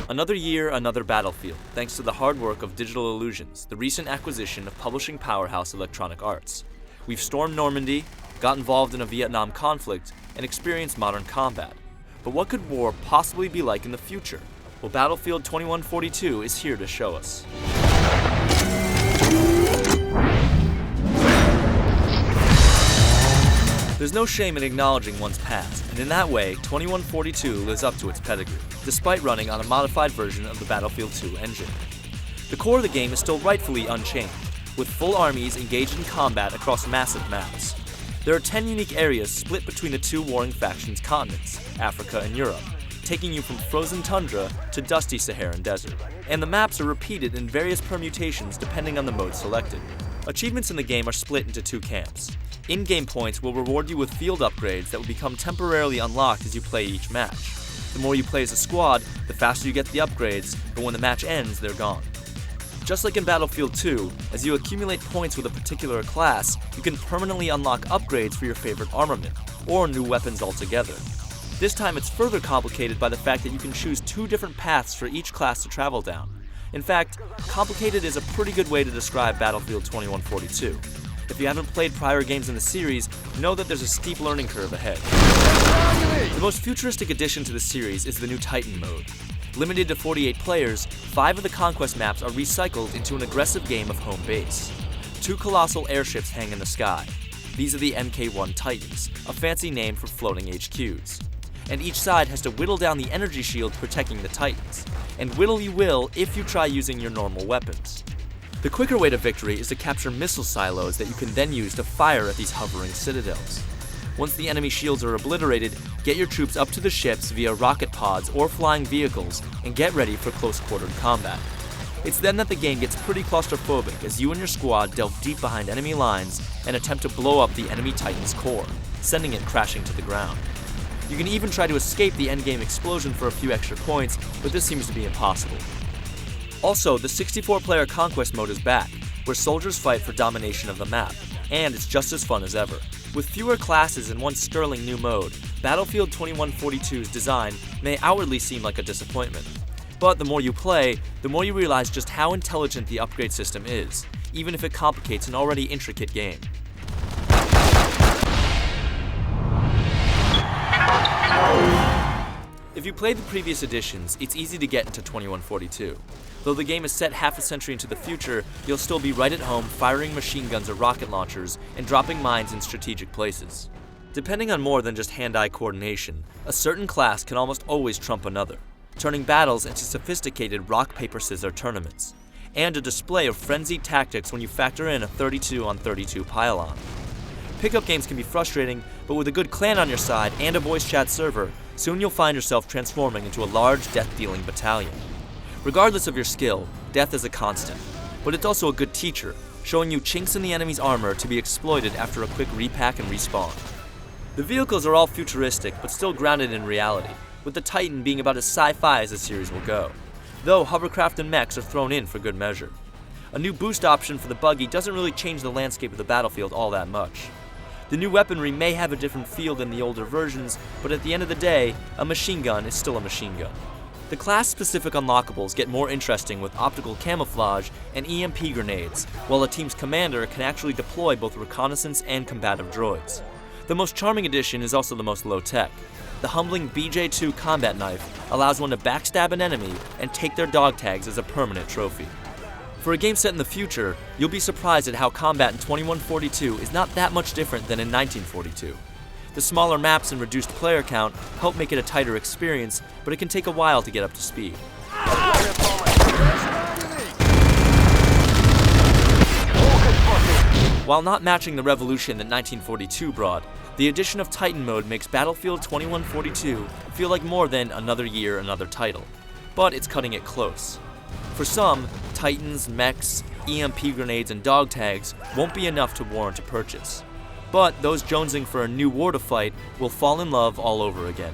Another year, another battlefield, thanks to the hard work of Digital Illusions, the recent acquisition of publishing powerhouse Electronic Arts. We've stormed Normandy, got involved in a Vietnam conflict, and experienced modern combat. But what could war possibly be like in the future? Well, Battlefield 2142 is here to show us. There's no shame in acknowledging one's past, and in that way, 2142 lives up to its pedigree, despite running on a modified version of the Battlefield 2 engine. The core of the game is still rightfully unchanged, with full armies engaged in combat across massive maps. There are 10 unique areas split between the two warring factions' continents, Africa and Europe, taking you from frozen tundra to dusty Saharan desert. And the maps are repeated in various permutations depending on the mode selected. Achievements in the game are split into two camps. In-game points will reward you with field upgrades that will become temporarily unlocked as you play each match. The more you play as a squad, the faster you get the upgrades, but when the match ends, they're gone. Just like in Battlefield 2, as you accumulate points with a particular class, you can permanently unlock upgrades for your favorite armament, or new weapons altogether. This time it's further complicated by the fact that you can choose two different paths for each class to travel down. In fact, complicated is a pretty good way to describe Battlefield 2142. If you haven't played prior games in the series, know that there's a steep learning curve ahead. The most futuristic addition to the series is the new Titan mode. Limited to 48 players, 5 of the conquest maps are recycled into an aggressive game of home base. 2 colossal airships hang in the sky. These are the Mk1 Titans, a fancy name for floating HQs. And each side has to whittle down the energy shield protecting the Titans. And whittle you will if you try using your normal weapons. The quicker way to victory is to capture missile silos that you can then use to fire at these hovering citadels. Once the enemy shields are obliterated, get your troops up to the ships via rocket pods or flying vehicles and get ready for close-quartered combat. It's then that the game gets pretty claustrophobic as you and your squad delve deep behind enemy lines and attempt to blow up the enemy Titan's core, sending it crashing to the ground. You can even try to escape the endgame explosion for a few extra points, but this seems to be impossible. Also, the 64-player Conquest mode is back, where soldiers fight for domination of the map, and it's just as fun as ever. With fewer classes and one sterling new mode, Battlefield 2142's design may outwardly seem like a disappointment. But the more you play, the more you realize just how intelligent the upgrade system is, even if it complicates an already intricate game. If you played the previous editions, it's easy to get into 2142. Though the game is set half a century into the future, you'll still be right at home firing machine guns or rocket launchers and dropping mines in strategic places. Depending on more than just hand-eye coordination, a certain class can almost always trump another, turning battles into sophisticated rock-paper-scissors tournaments, and a display of frenzied tactics when you factor in a 32-on-32 pylon. Pickup games can be frustrating, but with a good clan on your side and a voice chat server, soon you'll find yourself transforming into a large death-dealing battalion. Regardless of your skill, death is a constant, but it's also a good teacher, showing you chinks in the enemy's armor to be exploited after a quick repack and respawn. The vehicles are all futuristic, but still grounded in reality, with the Titan being about as sci-fi as the series will go, though hovercraft and mechs are thrown in for good measure. A new boost option for the buggy doesn't really change the landscape of the battlefield all that much. The new weaponry may have a different feel than the older versions, but at the end of the day, a machine gun is still a machine gun. The class-specific unlockables get more interesting with optical camouflage and EMP grenades, while a team's commander can actually deploy both reconnaissance and combative droids. The most charming addition is also the most low-tech. The humbling BJ2 combat knife allows one to backstab an enemy and take their dog tags as a permanent trophy. For a game set in the future, you'll be surprised at how combat in 2142 is not that much different than in 1942. The smaller maps and reduced player count help make it a tighter experience, but it can take a while to get up to speed. While not matching the revolution that 1942 brought, the addition of Titan mode makes Battlefield 2142 feel like more than another year, another title. But it's cutting it close. For some, Titans, mechs, EMP grenades, and dog tags won't be enough to warrant a purchase. But those jonesing for a new war to fight will fall in love all over again.